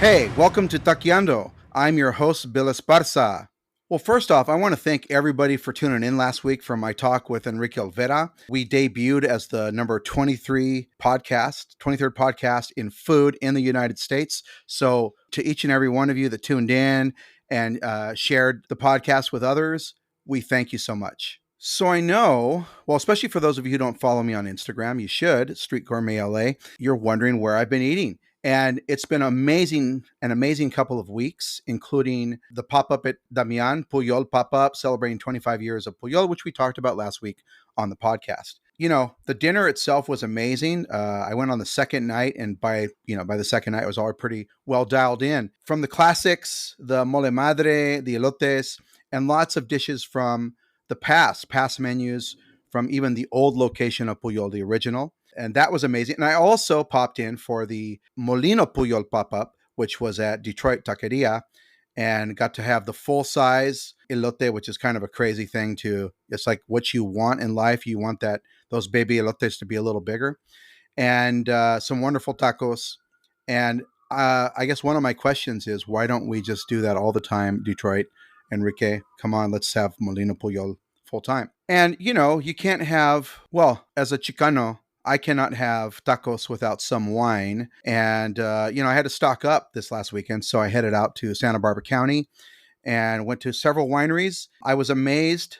Hey, welcome to Taqueando. I'm your host, Bill Esparza. Well, first off, I want to thank everybody for tuning in last week for my talk with Enrique Olvera. We debuted as the number 23rd podcast in food in the United States. So, to each and every one of you that tuned in and shared the podcast with others, we thank you so much. So I know, well, especially for those of you who don't follow me on Instagram, you should, Street Gourmet LA. You're wondering where I've been eating. And it's been an amazing couple of weeks, including the pop-up at Damian, Puyol pop-up, celebrating 25 years of Puyol, which we talked about last week on the podcast. You know, the dinner itself was amazing. I went on the second night, and by the second night, I was already pretty well dialed in. From the classics, the mole madre, the elotes, and lots of dishes from the past menus from even the old location of Puyol, the original. And that was amazing. And I also popped in for the Molino Puyol pop-up, which was at Detroit Taqueria, and got to have the full-size elote, which is kind of a crazy thing to, it's like what you want in life. You want those baby elotes to be a little bigger. And some wonderful tacos. And I guess one of my questions is, why don't we just do that all the time, Detroit? Enrique, come on, let's have Molino Puyol full time. And, you can't have, well, as a Chicano, I cannot have tacos without some wine. And, I had to stock up this last weekend. So I headed out to Santa Barbara County and went to several wineries. I was amazed,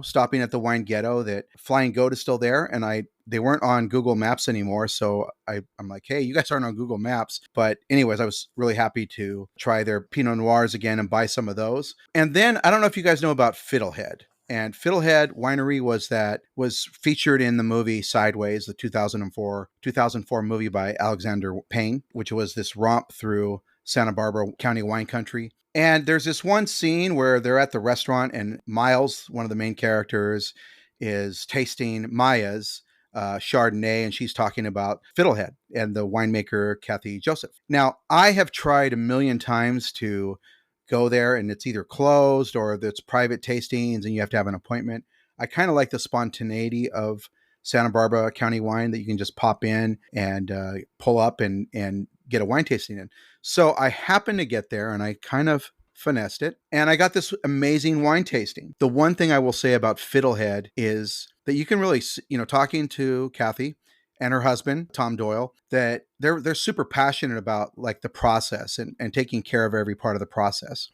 stopping at the Wine Ghetto, that Flying Goat is still there. And they weren't on Google Maps anymore. So I'm like, hey, you guys aren't on Google Maps. But anyways, I was really happy to try their Pinot Noirs again and buy some of those. And then I don't know if you guys know about Fiddlehead. And Fiddlehead Winery was featured in the movie Sideways, the 2004 movie by Alexander Payne, which was this romp through Santa Barbara County wine country. And there's this one scene where they're at the restaurant and Miles, one of the main characters, is tasting Maya's Chardonnay, and she's talking about Fiddlehead and the winemaker Kathy Joseph. Now, I have tried a million times to go there, and it's either closed or it's private tastings and you have to have an appointment. I kind of like the spontaneity of Santa Barbara County wine, that you can just pop in and pull up and get a wine tasting in. So I happened to get there and I kind of finessed it, and I got this amazing wine tasting. The one thing I will say about Fiddlehead is that you can really, talking to Kathy and her husband, Tom Doyle, that they're super passionate about like the process and taking care of every part of the process.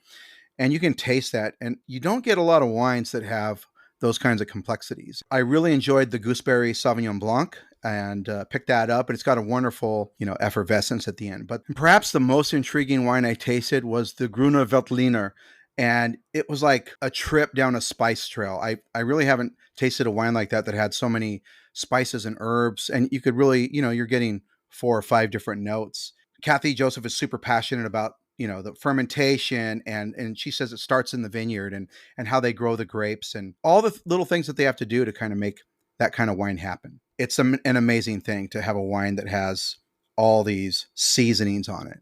And you can taste that. And you don't get a lot of wines that have those kinds of complexities. I really enjoyed the Gooseberry Sauvignon Blanc and picked that up. And it's got a wonderful, effervescence at the end. But perhaps the most intriguing wine I tasted was the Grüner Veltliner. And it was like a trip down a spice trail. I really haven't tasted a wine like that had so many spices and herbs. And you could really, you're getting 4 or 5 different notes. Kathy Joseph is super passionate about, the fermentation, and she says it starts in the vineyard and how they grow the grapes and all the little things that they have to do to kind of make that kind of wine happen. It's an amazing thing to have a wine that has all these seasonings on it.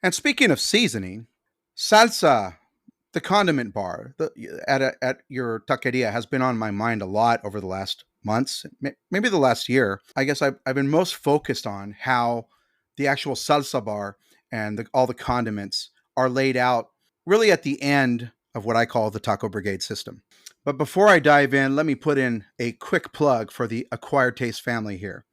And speaking of seasoning, salsa, the condiment bar at your taqueria, has been on my mind a lot over the last months, maybe the last year. I guess I've been most focused on how the actual salsa bar and all the condiments are laid out really at the end of what I call the Taco Brigade system. But before I dive in, let me put in a quick plug for the Acquired Taste family here.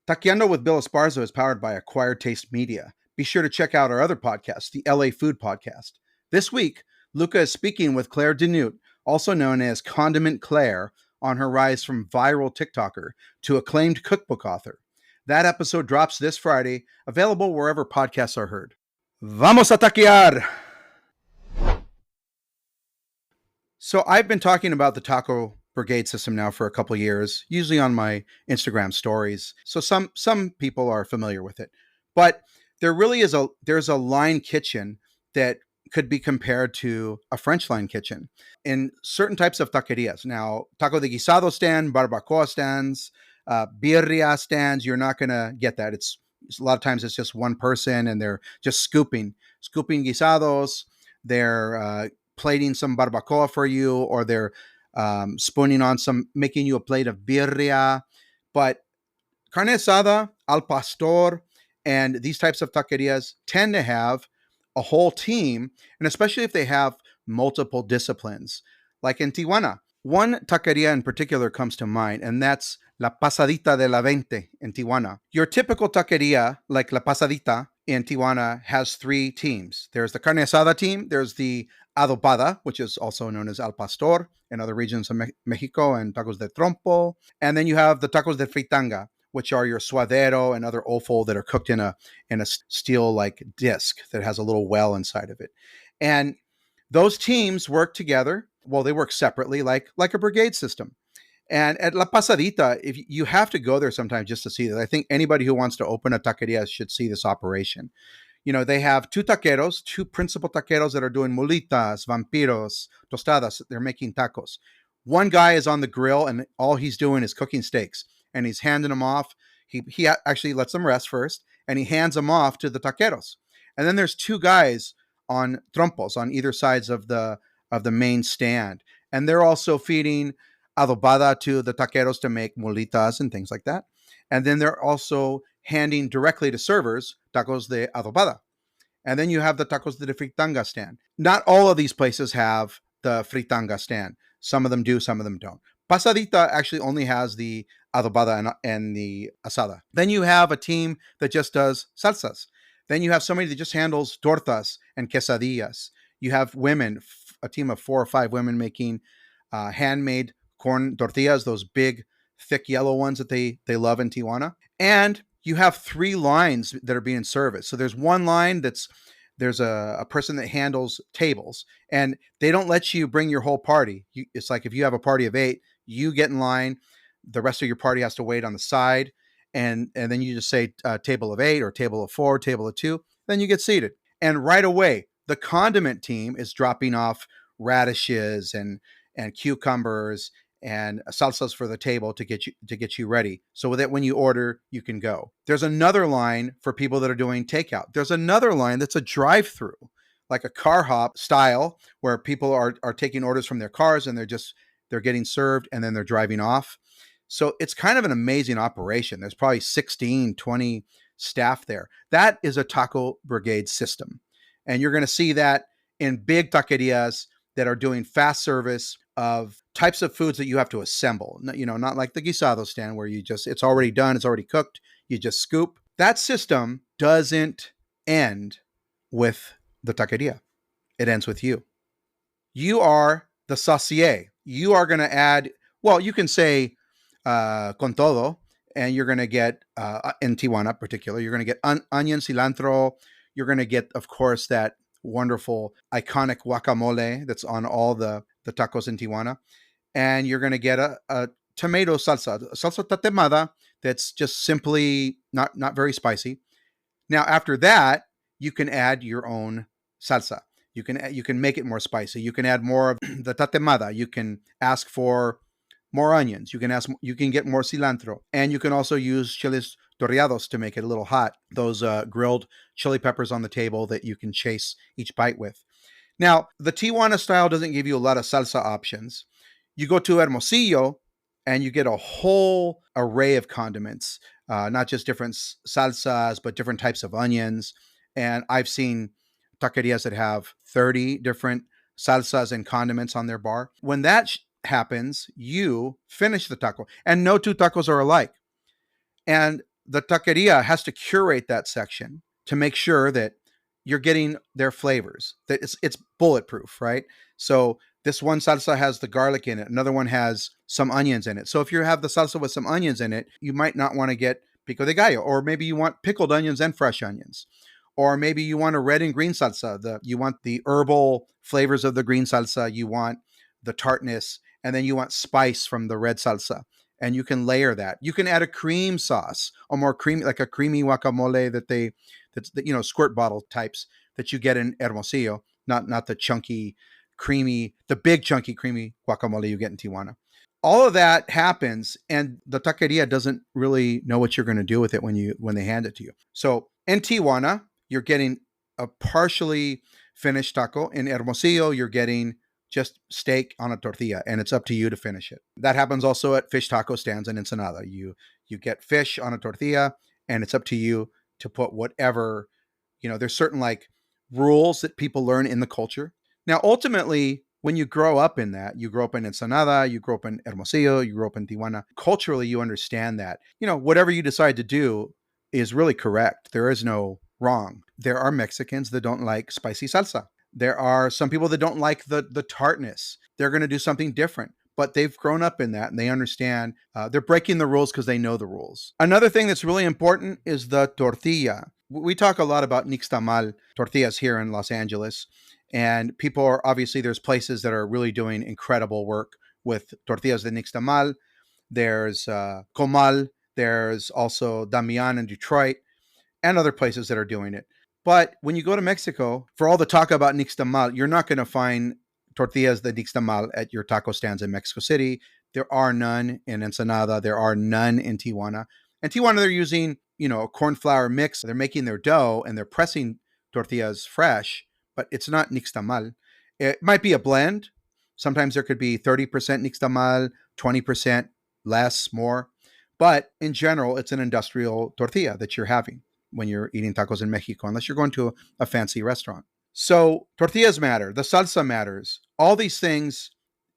Taqueando with Bill Esparza is powered by Acquired Taste Media. Be sure to check out our other podcast, the LA Food Podcast. This week, Luca is speaking with Claire Denute, also known as Condiment Claire, on her rise from viral TikToker to acclaimed cookbook author. That episode drops this Friday, available wherever podcasts are heard. Vamos a taquear! So I've been talking about the Taco Brigade system now for a couple of years, usually on my Instagram stories. So some people are familiar with it. But there's a line kitchen that could be compared to a French line kitchen in certain types of taquerias. Now, taco de guisado stand, barbacoa stands, birria stands, you're not going to get that. It's a lot of times it's just one person and they're just scooping guisados. They're plating some barbacoa for you, or they're spooning on making you a plate of birria. But carne asada al pastor And these types of taquerias tend to have a whole team, and especially if they have multiple disciplines, like in Tijuana. One taqueria in particular comes to mind, and that's La Pasadita de la Veinte in Tijuana. Your typical taqueria, like La Pasadita in Tijuana, has three teams. There's the carne asada team, there's the adobada, which is also known as al pastor in other regions of Mexico, and tacos de trompo. And then you have the tacos de fritanga, which are your suadero and other offal that are cooked in a steel like disc that has a little well inside of it. And those teams work together. Well, they work separately, like a brigade system. And at La Pasadita, if you have to go there sometimes just to see that. I think anybody who wants to open a taqueria should see this operation. They have two taqueros, two principal taqueros that are doing molitas, vampiros, tostadas. They're making tacos. One guy is on the grill, and all he's doing is cooking steaks, and he's handing them off. He actually lets them rest first, and he hands them off to the taqueros. And then there's two guys on trompos on either sides of the main stand, and they're also feeding adobada to the taqueros to make molitas and things like that. And then they're also handing directly to servers tacos de adobada. And then you have the tacos de fritanga stand. Not all of these places have the fritanga stand. Some of them do, some of them don't. Pasadita actually only has the adobada and the asada. Then you have a team that just does salsas. Then you have somebody that just handles tortas and quesadillas. You have women, a team of 4 or 5 women making handmade corn tortillas, those big, thick yellow ones that they love in Tijuana. And you have 3 lines that are being serviced. So there's one line there's a person that handles tables, and they don't let you bring your whole party. It's like if you have a party of 8, you get in line. The rest of your party has to wait on the side, and then you just say table of 8 or table of 4, table of 2. Then you get seated, and right away the condiment team is dropping off radishes and cucumbers and salsas for the table to get you ready, so that when you order, you can go. There's another line for people that are doing takeout. There's another line that's a drive-through, like a car hop style, where people are taking orders from their cars, and they're getting served, and then they're driving off. So it's kind of an amazing operation. There's probably 16, 20 staff there. That is a taco brigade system. And you're going to see that in big taquerias that are doing fast service of types of foods that you have to assemble. Not like the guisado stand where it's already done, it's already cooked, you just scoop. That system doesn't end with the taqueria. It ends with you. You are the saucier. You are going to add, well, you can say con todo, and you're going to get, in Tijuana in particular, you're going to get onion, cilantro. You're going to get, of course, that wonderful, iconic guacamole that's on all the tacos in Tijuana. And you're going to get a tomato salsa tatemada that's just simply not very spicy. Now, after that, you can add your own salsa. You can make it more spicy. You can add more of the tatemada. You can ask for more onions. You can get more cilantro, and you can also use chiles toreados to make it a little hot. Those grilled chili peppers on the table that you can chase each bite with. Now, the Tijuana style doesn't give you a lot of salsa options. You go to Hermosillo, and you get a whole array of condiments, not just different salsas, but different types of onions. And I've seen taquerias that have 30 different salsas and condiments on their bar. When that happens, you finish the taco, and no 2 tacos are alike. And the taqueria has to curate that section to make sure that you're getting their flavors, that it's bulletproof, right? So this one salsa has the garlic in it. Another one has some onions in it. So if you have the salsa with some onions in it, you might not want to get pico de gallo, or maybe you want pickled onions and fresh onions. Or maybe you want a red and green salsa. You want the herbal flavors of the green salsa. You want the tartness, and then you want spice from the red salsa. And you can layer that. You can add a cream sauce, or more creamy, like a creamy guacamole that's squirt bottle types that you get in Hermosillo, not the chunky, creamy, the big chunky creamy guacamole you get in Tijuana. All of that happens, and the taqueria doesn't really know what you're going to do with it when they hand it to you. So in Tijuana, you're getting a partially finished taco. In Hermosillo, you're getting just steak on a tortilla, and it's up to you to finish it. That happens also at fish taco stands in Ensenada. You get fish on a tortilla, and it's up to you to put whatever, there's certain like rules that people learn in the culture. Now, ultimately, when you grow up in that, you grow up in Ensenada, you grow up in Hermosillo, you grow up in Tijuana, culturally, you understand that, whatever you decide to do is really correct. There is no wrong. There are Mexicans that don't like spicy salsa. There are some people that don't like the tartness. They're going to do something different, but they've grown up in that and they understand. They're breaking the rules because they know the rules. Another thing that's really important is the tortilla. We talk a lot about nixtamal tortillas here in Los Angeles, and people are obviously, there's places that are really doing incredible work with tortillas de nixtamal. There's Comal. There's also Damian in Detroit and other places that are doing it. But when you go to Mexico, for all the talk about nixtamal, you're not going to find tortillas de nixtamal at your taco stands in Mexico City. There are none in Ensenada. There are none in Tijuana. In Tijuana, they're using, a corn flour mix. They're making their dough and they're pressing tortillas fresh, but it's not nixtamal. It might be a blend. Sometimes there could be 30% nixtamal, 20% less, more. But in general, it's an industrial tortilla that you're having when you're eating tacos in Mexico, unless you're going to a fancy restaurant. So tortillas matter. The salsa matters. All these things,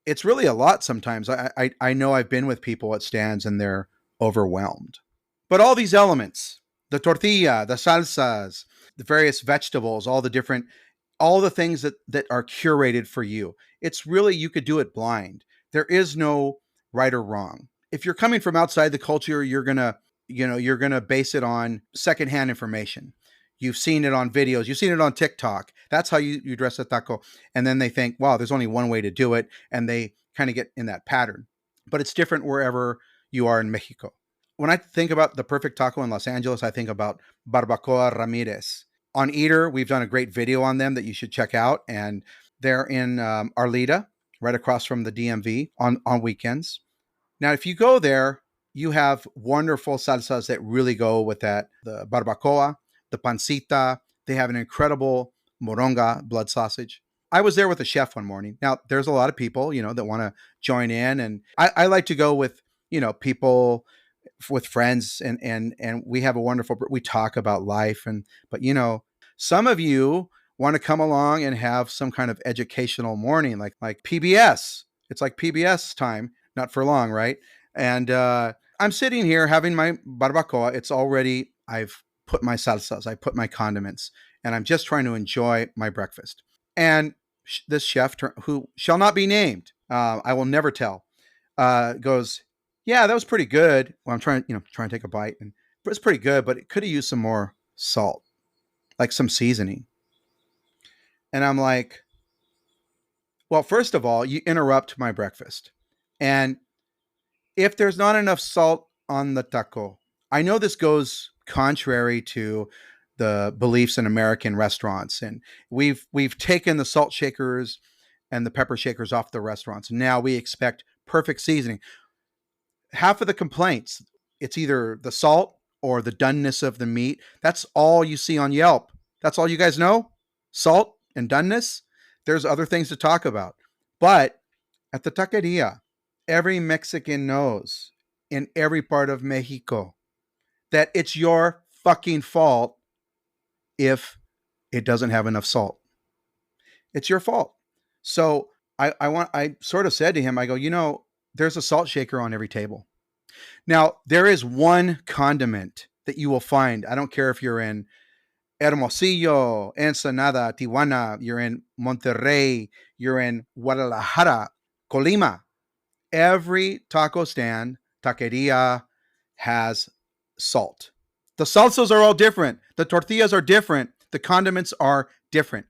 it's really a lot sometimes. I know I've been with people at stands and they're overwhelmed. But all these elements, the tortilla, the salsas, the various vegetables, all the things that are curated for you. It's really, you could do it blind. There is no right or wrong. If you're coming from outside the culture, you're going to base it on secondhand information. You've seen it on videos. You've seen it on TikTok. That's how you dress a taco. And then they think, wow, there's only one way to do it. And they kind of get in that pattern. But it's different wherever you are in Mexico. When I think about the perfect taco in Los Angeles, I think about Barbacoa Ramirez. On Eater, we've done a great video on them that you should check out. And they're in Arleta, right across from the DMV on weekends. Now, if you go there, you have wonderful salsas that really go with that. The barbacoa, the pancita. They have an incredible moronga blood sausage. I was there with a chef one morning. Now, there's a lot of people, that want to join in. And I like to go with, people, with friends. And we have we talk about life. But, some of you want to come along and have some kind of educational morning, like PBS. It's like PBS time, not for long, right? And I'm sitting here having my barbacoa. It's already, I've put my salsas, I put my condiments, and I'm just trying to enjoy my breakfast. And this chef, who shall not be named, I will never tell, goes, yeah, that was pretty good. Well, I'm trying to take a bite, and it's pretty good, but it could have used some more salt, like some seasoning. And I'm like, well, first of all, you interrupt my breakfast. And if there's not enough salt on the taco, I know this goes contrary to the beliefs in American restaurants, and we've taken the salt shakers and the pepper shakers off the restaurants. Now we expect perfect seasoning. Half of the complaints, it's either the salt or the doneness of the meat. That's all you see on Yelp. That's all you guys know? Salt and doneness? There's other things to talk about. But at the taqueria, every Mexican knows in every part of Mexico that it's your fucking fault if it doesn't have enough salt. It's your fault. So I sort of said to him, I go, there's a salt shaker on every table. Now, there is one condiment that you will find. I don't care if you're in Hermosillo, Ensenada, Tijuana, you're in Monterrey, you're in Guadalajara, Colima. Every taco stand, taqueria, has salt. The salsas are all different. The tortillas are different. The condiments are different.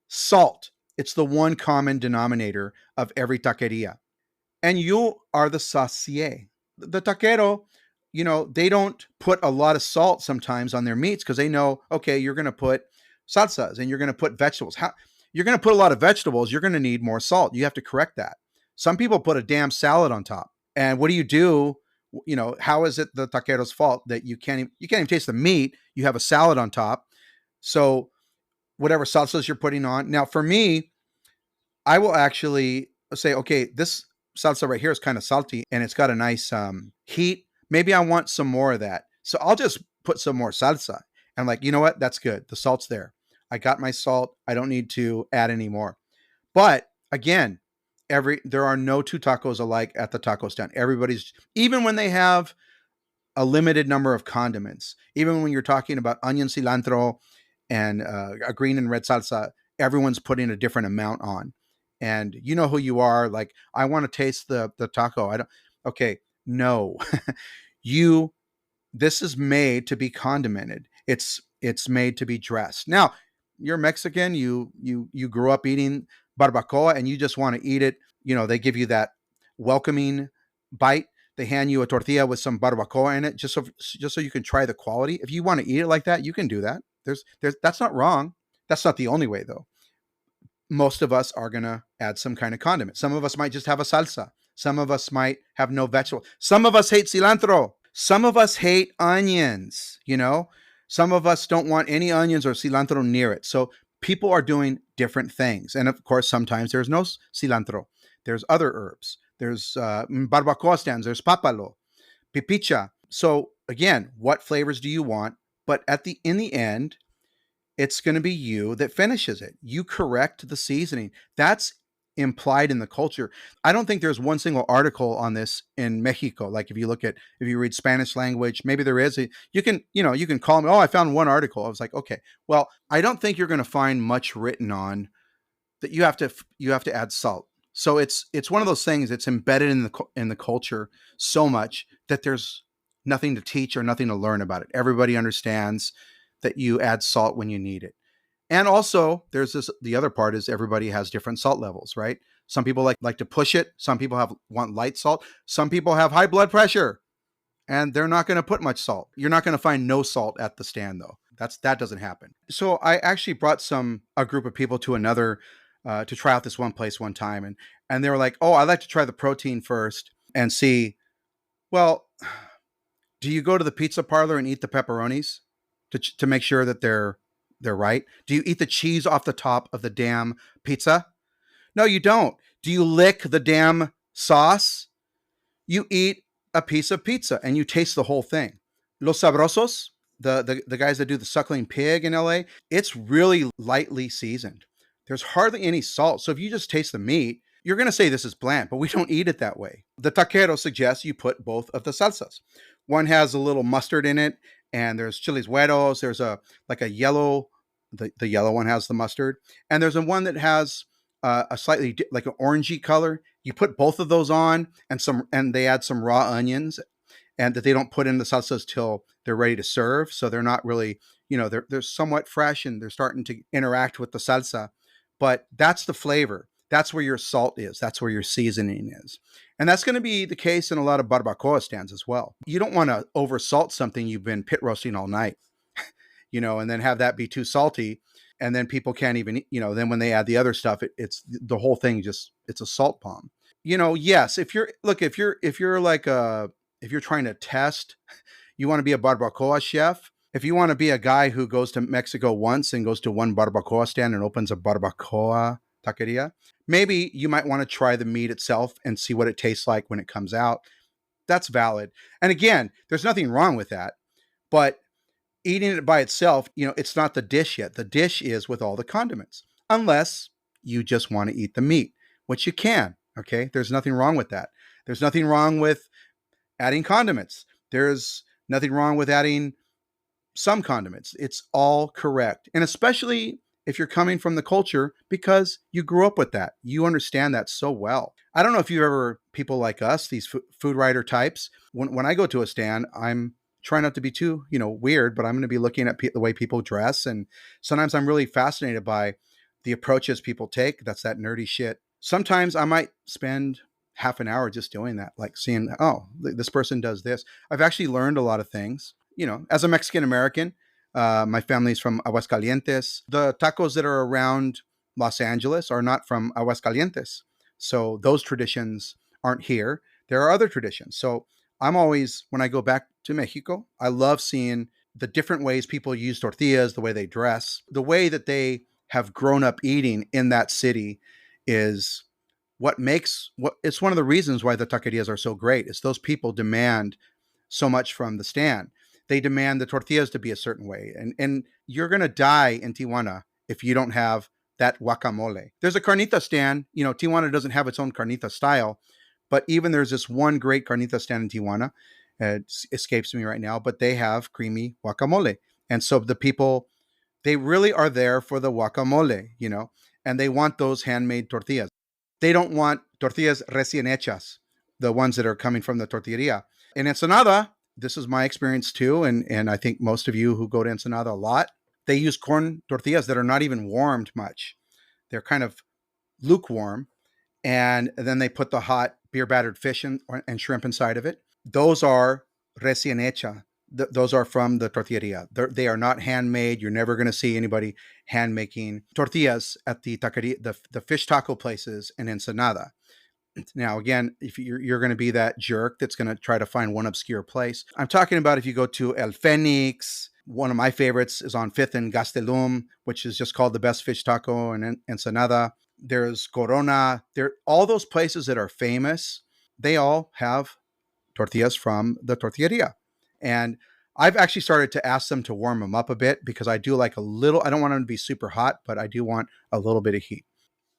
Salt. It's the one common denominator of every taqueria. And you are the saucier. The taquero, they don't put a lot of salt sometimes on their meats because they know, okay, you're going to put salsas and you're going to put vegetables. You're going to put a lot of vegetables. You're going to need more salt. You have to correct that. Some people put a damn salad on top. And what do you do? How is it the taquero's fault that you can't even taste the meat? You have a salad on top. So whatever salsas you're putting on. Now, for me, I will actually say, okay, this salsa right here is kind of salty and it's got a nice heat. Maybe I want some more of that. So I'll just put some more salsa I'm like, you know what? That's good. The salt's there. I got my salt. I don't need to add any more. But again, there are no two tacos alike at the taco stand. Everybody's, even when they have a limited number of condiments, even when you're talking about onion, cilantro, and a green and red salsa, everyone's putting a different amount on. And you know who you are. Like, I want to taste the taco. I don't. Okay, no, you. This is made to be condimented. It's made to be dressed. Now, you're Mexican. You grew up eating barbacoa, and you just want to eat it. They give you that welcoming bite. They hand you a tortilla with some barbacoa in it, just so you can try the quality. If you want to eat it like that, you can do that. There's That's not wrong. That's not the only way though. Most of us are gonna add some kind of condiment. Some of us might just have a salsa. Some of us might have no vegetable. Some of us hate cilantro. Some of us hate onions. Some of us don't want any onions or cilantro near it. So people are doing different things. And of course, sometimes there's no cilantro. There's other herbs. There's barbacoa stands. There's papalo, pipicha. So again, what flavors do you want? But in the end, it's going to be you that finishes it. You correct the seasoning. That's implied in the culture. I don't think there's one single article on this in Mexico. Like if you read Spanish language, maybe there is. You can call me, oh, I found one article. I was like, okay, well, I don't think you're going to find much written on that you have to add salt. So it's one of those things. It's embedded in the culture so much that there's nothing to teach or nothing to learn about it. Everybody understands that you add salt when you need it. And also, the other part is everybody has different salt levels, right? Some people like to push it. Some people want light salt. Some people have high blood pressure, and they're not going to put much salt. You're not going to find no salt at the stand, though. That doesn't happen. So I actually brought a group of people to another to try out this one place one time, and they were like, "Oh, I'd like to try the protein first and see." Well, do you go to the pizza parlor and eat the pepperonis to make sure that they're right? Do you eat the cheese off the top of the damn pizza? No, you don't. Do you lick the damn sauce? You eat a piece of pizza and you taste the whole thing. Los Sabrosos, the guys that do the suckling pig in LA, it's really lightly seasoned. There's hardly any salt. So if you just taste the meat, you're going to say this is bland, but we don't eat it that way. The taquero suggests you put both of the salsas. One has a little mustard in it, and there's chiles güeros. There's a yellow, the yellow one has the mustard, and there's a one that has a slightly like an orangey color. You put both of those on, and they add some raw onions, and that they don't put in the salsas till they're ready to serve. So they're not really, they're somewhat fresh and they're starting to interact with the salsa. But that's the flavor. That's where your salt is. That's where your seasoning is. And that's going to be the case in a lot of barbacoa stands as well. You don't want to oversalt something you've been pit roasting all night, and then have that be too salty. And then people can't even, then when they add the other stuff, it's the whole thing it's a salt bomb. Yes, if you're trying to test, you want to be a barbacoa chef. If you want to be a guy who goes to Mexico once and goes to one barbacoa stand and opens a barbacoa taqueria, maybe you might want to try the meat itself and see what it tastes like when it comes out. That's valid. And again, there's nothing wrong with that. But eating it by itself, it's not the dish yet. The dish is with all the condiments, unless you just want to eat the meat, which you can. Okay. There's nothing wrong with that. There's nothing wrong with adding condiments. There's nothing wrong with adding some condiments. It's all correct. And especially if you're coming from the culture because you grew up with that. You understand that so well. I don't know if you've ever, people like us, these food writer types, when I go to a stand, I'm trying not to be too, weird, but I'm going to be looking at the way people dress. And sometimes I'm really fascinated by the approaches people take. That's that nerdy shit. Sometimes I might spend half an hour just doing that, like seeing, oh, this person does this. I've actually learned a lot of things, as a Mexican American. My family's from Aguascalientes. The tacos that are around Los Angeles are not from Aguascalientes. So those traditions aren't here. There are other traditions. So I'm always, when I go back to Mexico, I love seeing the different ways people use tortillas, the way they dress, the way that they have grown up eating in that city is it's one of the reasons why the taquerias are so great. It's those people demand so much from the stand. They demand the tortillas to be a certain way. And you're going to die in Tijuana if you don't have that guacamole. There's a carnita stand. Tijuana doesn't have its own carnita style, but even there's this one great carnita stand in Tijuana. It escapes me right now, but they have creamy guacamole. And so the people, they really are there for the guacamole, and they want those handmade tortillas. They don't want tortillas recién hechas, the ones that are coming from the tortilleria. In Ensenada, this is my experience too, and I think most of you who go to Ensenada a lot, they use corn tortillas that are not even warmed much. They're kind of lukewarm, and then they put the hot beer battered fish and shrimp inside of it. Those are recién hecha. Those are from the tortilleria. They are not handmade. You're never going to see anybody hand making tortillas at the taqueria, the fish taco places in Ensenada. Now, again, if you're going to be that jerk that's going to try to find one obscure place, I'm talking about if you go to El Fenix. One of my favorites is on 5th and Gastelum, which is just called the best fish taco in Ensenada. There's Corona. All those places that are famous, they all have tortillas from the tortilleria. And I've actually started to ask them to warm them up a bit because I do like a little, I don't want them to be super hot, but I do want a little bit of heat.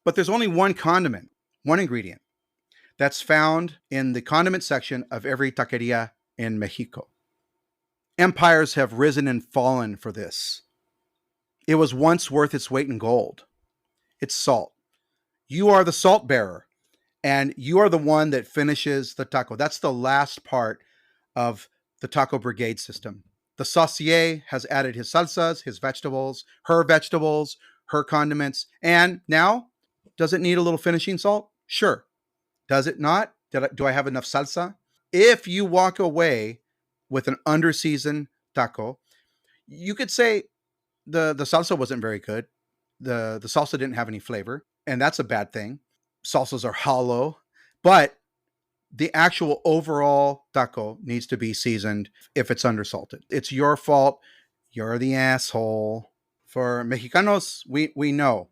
But there's only one condiment, one ingredient that's found in the condiment section of every taqueria in Mexico. Empires have risen and fallen for this. It was once worth its weight in gold. It's salt. You are the salt bearer, and you are the one that finishes the taco. That's the last part of the taco brigade system. The saucier has added his salsas, his vegetables, her condiments, and now, does it need a little finishing salt? Sure. Does it not? Do I have enough salsa? If you walk away with an underseasoned taco, you could say the salsa wasn't very good. The salsa didn't have any flavor, and that's a bad thing. Salsas are hollow, but the actual overall taco needs to be seasoned if it's undersalted. It's your fault. You're the asshole. For Mexicanos, we know.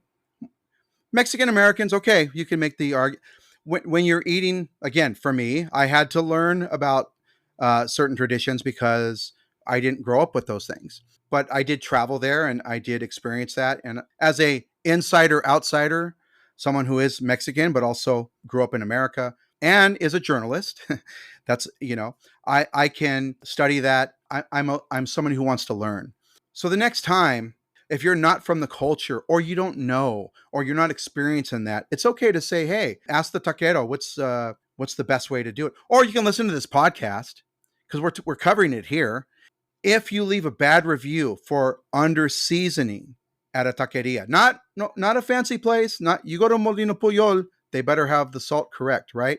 Mexican Americans, okay, you can make the argument. When you're eating, again, for me, I had to learn about certain traditions because I didn't grow up with those things. But I did travel there and I did experience that. And as a insider outsider, someone who is Mexican but also grew up in America and is a journalist, that's, I can study that. I'm someone who wants to learn. So the next time, if you're not from the culture or you don't know or you're not experiencing that, it's okay to say, hey, ask the taquero, what's the best way to do it? Or you can listen to this podcast because we're covering it here. If you leave a bad review for under seasoning at a taqueria, not a fancy place, not you go to Molino Puyol, they better have the salt correct, right?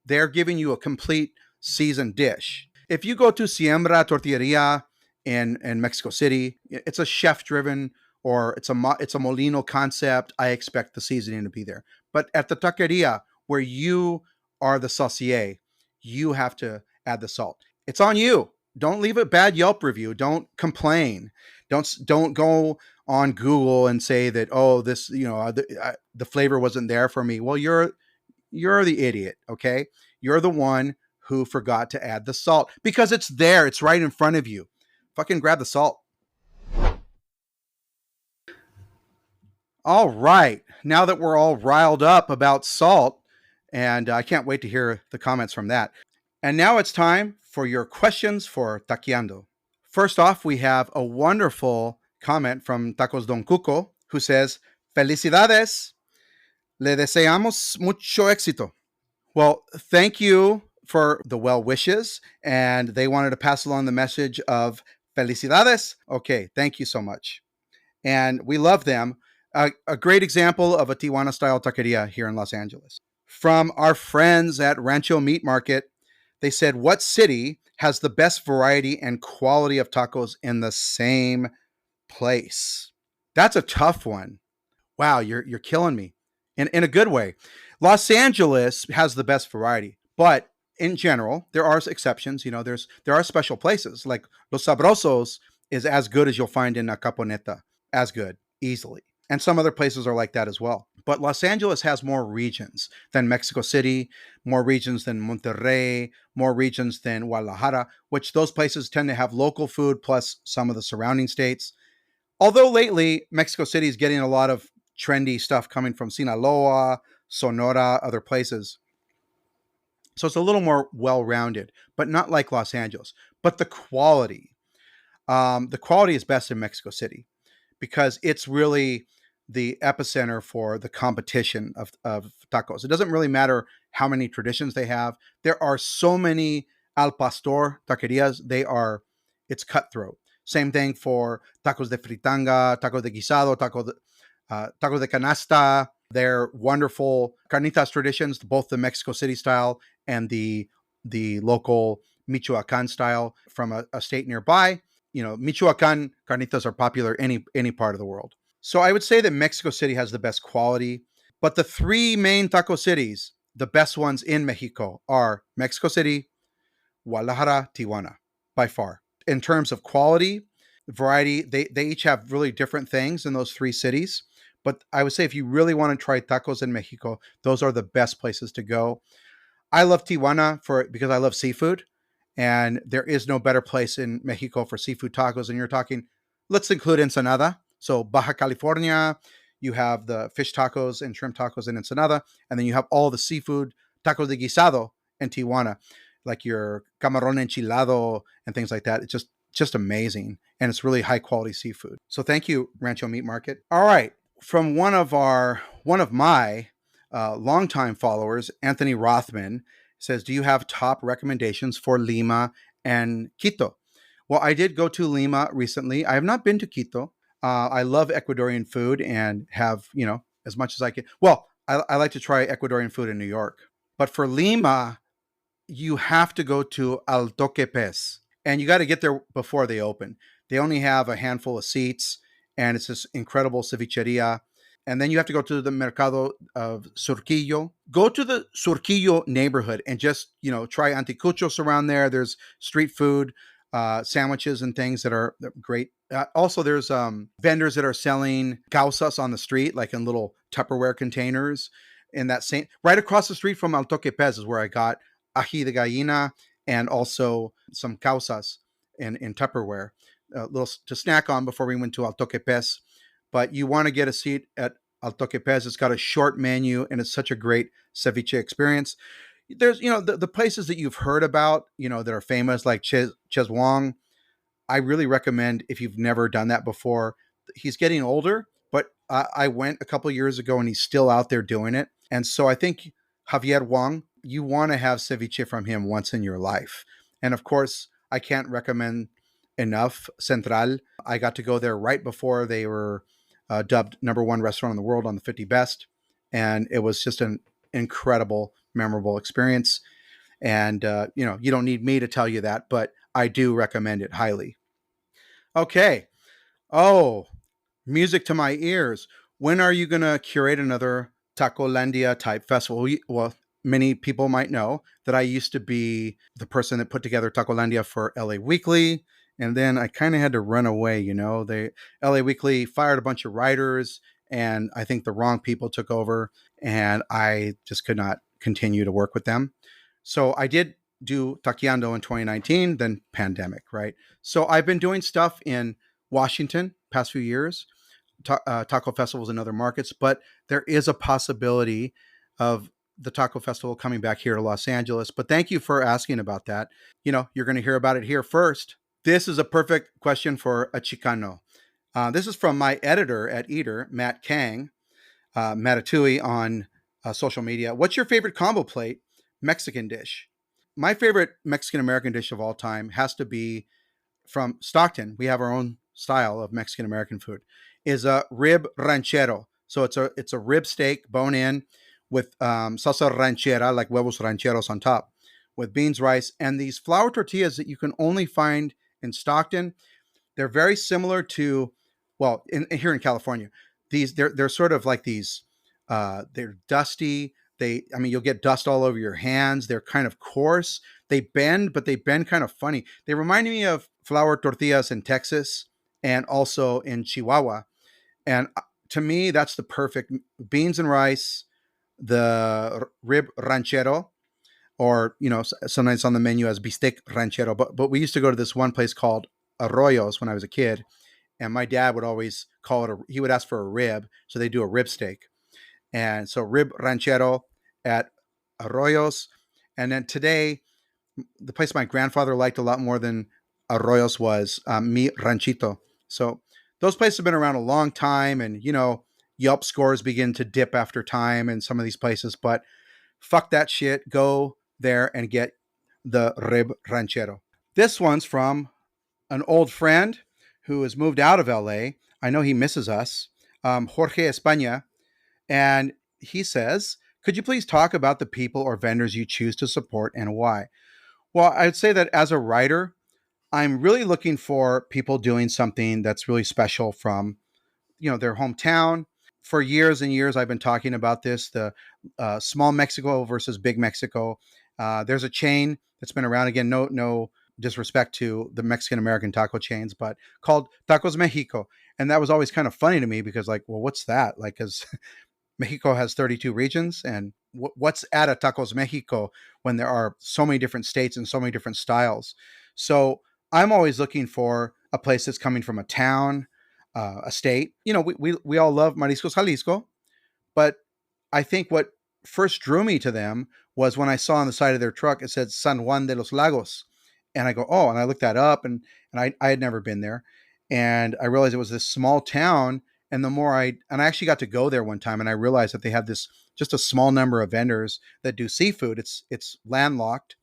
They're giving you a complete seasoned dish. If you go to Siembra Tortilleria in Mexico City, it's a chef-driven or it's a Molino concept. I expect the seasoning to be there. But at the taqueria, where you are the saucier, you have to add the salt. It's on you. Don't leave a bad Yelp review. Don't complain. Don't go on Google and say that, oh, this, the flavor wasn't there for me. Well, you're the idiot, okay? You're the one who forgot to add the salt because it's there. It's right in front of you. Fucking grab the salt. All right. Now that we're all riled up about salt, and I can't wait to hear the comments from that. And now it's time for your questions for Taqueando. First off, we have a wonderful comment from Tacos Don Cuco, who says, Felicidades. Le deseamos mucho éxito. Well, thank you for the well wishes, and they wanted to pass along the message of Felicidades. Okay, thank you so much. And we love them. A great example of a Tijuana-style taqueria here in Los Angeles. From our friends at Rancho Meat Market, they said, what city has the best variety and quality of tacos in the same place? That's a tough one. Wow, you're killing me. In a good way. Los Angeles has the best variety, but in general, there are exceptions. There are special places like Los Sabrosos is as good as you'll find in a Caponeta. As good, easily. And some other places are like that as well. But Los Angeles has more regions than Mexico City, more regions than Monterrey, more regions than Guadalajara, which those places tend to have local food plus some of the surrounding states. Although lately, Mexico City is getting a lot of trendy stuff coming from Sinaloa, Sonora, other places. So it's a little more well rounded, but not like Los Angeles. But the quality is best in Mexico City because it's really the epicenter for the competition of tacos. It doesn't really matter how many traditions they have. There are so many al pastor taquerías. It's cutthroat. Same thing for tacos de fritanga, tacos de guisado, tacos de canasta. They're wonderful carnitas traditions, both the Mexico City style and the local Michoacan style from a state nearby. Michoacan carnitas are popular any part of the world. So I would say that Mexico City has the best quality, but the three main taco cities, the best ones in Mexico, are Mexico City, Guadalajara, Tijuana, by far. In terms of quality, variety, they each have really different things in those three cities. But I would say if you really want to try tacos in Mexico, those are the best places to go. I love Tijuana because I love seafood, and there is no better place in Mexico for seafood tacos. And you're talking, let's include Ensenada. So Baja California, you have the fish tacos and shrimp tacos in Ensenada, and then you have all the seafood tacos de guisado in Tijuana, like your camarón enchilado and things like that. It's just amazing, and it's really high quality seafood. So thank you, Rancho Meat Market. All right, from one of my longtime followers, Anthony Rothman, says, "Do you have top recommendations for Lima and Quito?" Well, I did go to Lima recently. I have not been to Quito. I love Ecuadorian food and have, as much as I can. Well, I like to try Ecuadorian food in New York. But for Lima, you have to go to Al Toque Pez, and you got to get there before they open. They only have a handful of seats, and it's this incredible cevicheria. And then you have to go to the Mercado of Surquillo. Go to the Surquillo neighborhood and just, try anticuchos around there. There's street food, sandwiches and things that are great. Also, there's vendors that are selling causas on the street, like in little Tupperware containers. In that same, right across the street from Al Toque Pez is where I got ají de gallina and also some causas in Tupperware, little to snack on before we went to Al Toque Pez. But you want to get a seat at Al Toque Pez. It's got a short menu and it's such a great ceviche experience. There's, the places that you've heard about, that are famous, like Ches Wong. I really recommend if you've never done that before. He's getting older, but I went a couple years ago and he's still out there doing it. And so I think Javier Wong, you want to have ceviche from him once in your life. And of course, I can't recommend enough Central. I got to go there right before they were dubbed #1 restaurant in the world on the 50 best. And it was just an incredible, memorable experience. And, you don't need me to tell you that, but I do recommend it highly. Okay. Oh, music to my ears. When are you going to curate another Tacolandia type festival? Well, many people might know that I used to be the person that put together Tacolandia for LA Weekly. And then I kind of had to run away, They LA Weekly fired a bunch of writers, and I think the wrong people took over, and I just could not continue to work with them. So I did do Taqueando in 2019, then pandemic, right? So I've been doing stuff in Washington past few years, taco festivals in other markets, but there is a possibility of the taco festival coming back here to Los Angeles. But thank you for asking about that. You're going to hear about it here first. This is a perfect question for a Chicano. This is from my editor at Eater, Matt Kang, Matatui on social media. What's your favorite combo plate Mexican dish? My favorite Mexican American dish of all time has to be from Stockton. We have our own style of Mexican American food. Is a rib ranchero. So it's a rib steak, bone in, with salsa ranchera, like huevos rancheros on top, with beans, rice, and these flour tortillas that you can only find in Stockton. They're very similar to, well, here in California. They're sort of like these. They're dusty. You'll get dust all over your hands. They're kind of coarse. They bend, but they bend kind of funny. They remind me of flour tortillas in Texas and also in Chihuahua. And To me, that's the perfect beans and rice, the rib ranchero, or sometimes on the menu as bistec ranchero. But we used to go to this one place called Arroyos when I was a kid, and my dad would always call it he would ask for a rib, so they do a rib steak, and so rib ranchero at Arroyos. And then today, the place my grandfather liked a lot more than Arroyos was Mi Ranchito. So those places have been around a long time, and Yelp scores begin to dip after time in some of these places, but fuck that shit. Go there and get the rib ranchero. This one's from an old friend who has moved out of LA. I know he misses us, Jorge España. And he says, could you please talk about the people or vendors you choose to support and why? Well, I'd say that as a writer, I'm really looking for people doing something that's really special from their hometown. For years and years, I've been talking about this: the small Mexico versus big Mexico. There's a chain that's been around, again. No disrespect to the Mexican American taco chains, but called Tacos Mexico, and that was always kind of funny to me because, like, well, what's that? Like, because Mexico has 32 regions, and what's at a Tacos Mexico when there are so many different states and so many different styles? So I'm always looking for a place that's coming from a town, a state. We all love Mariscos Jalisco, but I think what first drew me to them was when I saw on the side of their truck it said San Juan de los Lagos, and I go, oh, and I looked that up, and I had never been there, and I realized it was this small town. And the more I actually got to go there one time, and I realized that they have this just a small number of vendors that do seafood. It's landlocked,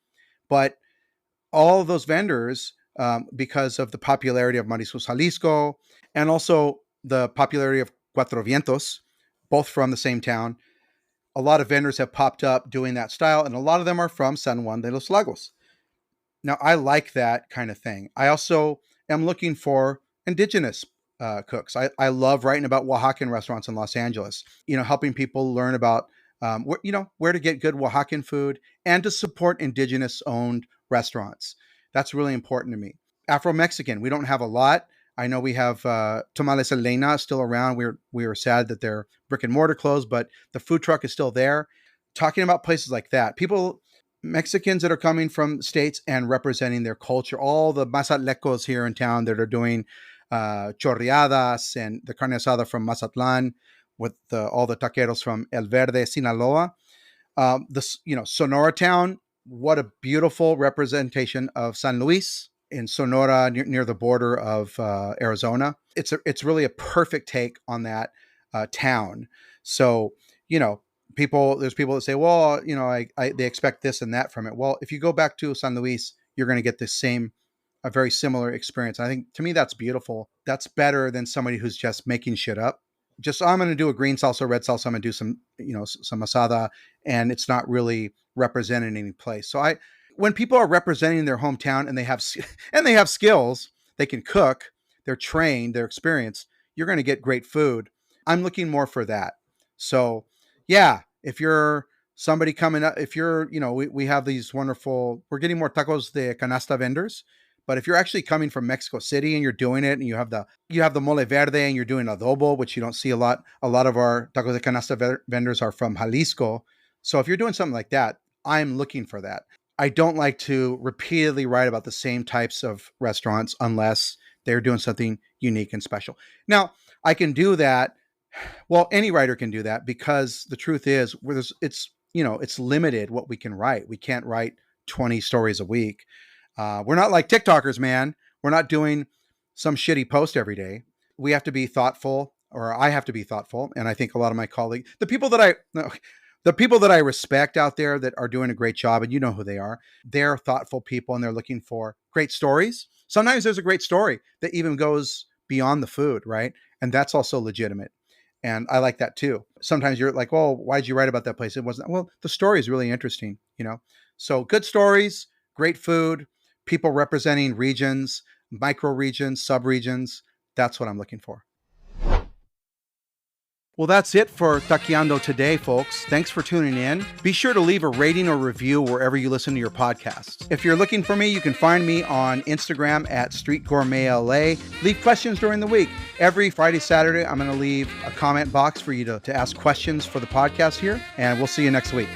but all of those vendors, because of the popularity of Mariscos Jalisco and also the popularity of Cuatro Vientos, both from the same town, a lot of vendors have popped up doing that style, and a lot of them are from San Juan de los Lagos. Now, I like that kind of thing. I also am looking for indigenous cooks. I love writing about Oaxacan restaurants in Los Angeles, helping people learn about where to get good Oaxacan food and to support indigenous owned restaurants. That's really important to me. Afro Mexican, we don't have a lot. I know we have Tamales Elena still around. We were sad that their brick and mortar closed, but the food truck is still there. Talking about places like that, Mexicans that are coming from states and representing their culture, all the mazatlecos here in town that are doing chorreadas and the carne asada from Mazatlan with all the taqueros from El Verde, Sinaloa. Sonora town, what a beautiful representation of San Luis in Sonora near the border of Arizona. It's really a perfect take on that town. So, there's people that say, well, they expect this and that from it. Well, if you go back to San Luis, you're going to get a very similar experience. And I think to me, that's beautiful. That's better than somebody who's just making shit up. Just, I'm going to do a green salsa, red salsa. I'm going to do some asada, and it's not really representing any place. So when people are representing their hometown and they have and they have skills, they can cook, they're trained, they're experienced, you're going to get great food. I'm looking more for that. So yeah, if you're somebody coming up, if you're, we have these wonderful, we're getting more tacos de canasta vendors. But if you're actually coming from Mexico City and you're doing it, and you have the mole verde and you're doing adobo, which you don't see a lot. A lot of our tacos de canasta vendors are from Jalisco. So if you're doing something like that, I'm looking for that. I don't like to repeatedly write about the same types of restaurants unless they're doing something unique and special. Now, I can do that. Well, any writer can do that, because the truth is, it's limited what we can write. We can't write 20 stories a week. We're not like TikTokers, man. We're not doing some shitty post every day. We have to be thoughtful, or I have to be thoughtful. And I think a lot of my colleagues, the people that I respect out there that are doing a great job, and you know who they are, they're thoughtful people, and they're looking for great stories. Sometimes there's a great story that even goes beyond the food, right? And that's also legitimate. And I like that too. Sometimes you're like, well, why'd you write about that place? It wasn't, well, the story is really interesting, So good stories, great food, people representing regions, micro regions, sub regions. That's what I'm looking for. Well, that's it for Taqueando today, folks. Thanks for tuning in. Be sure to leave a rating or review wherever you listen to your podcasts. If you're looking for me, you can find me on Instagram at Street Gourmet LA. Leave questions during the week. Every Friday, Saturday, I'm going to leave a comment box for you to ask questions for the podcast here, and we'll see you next week.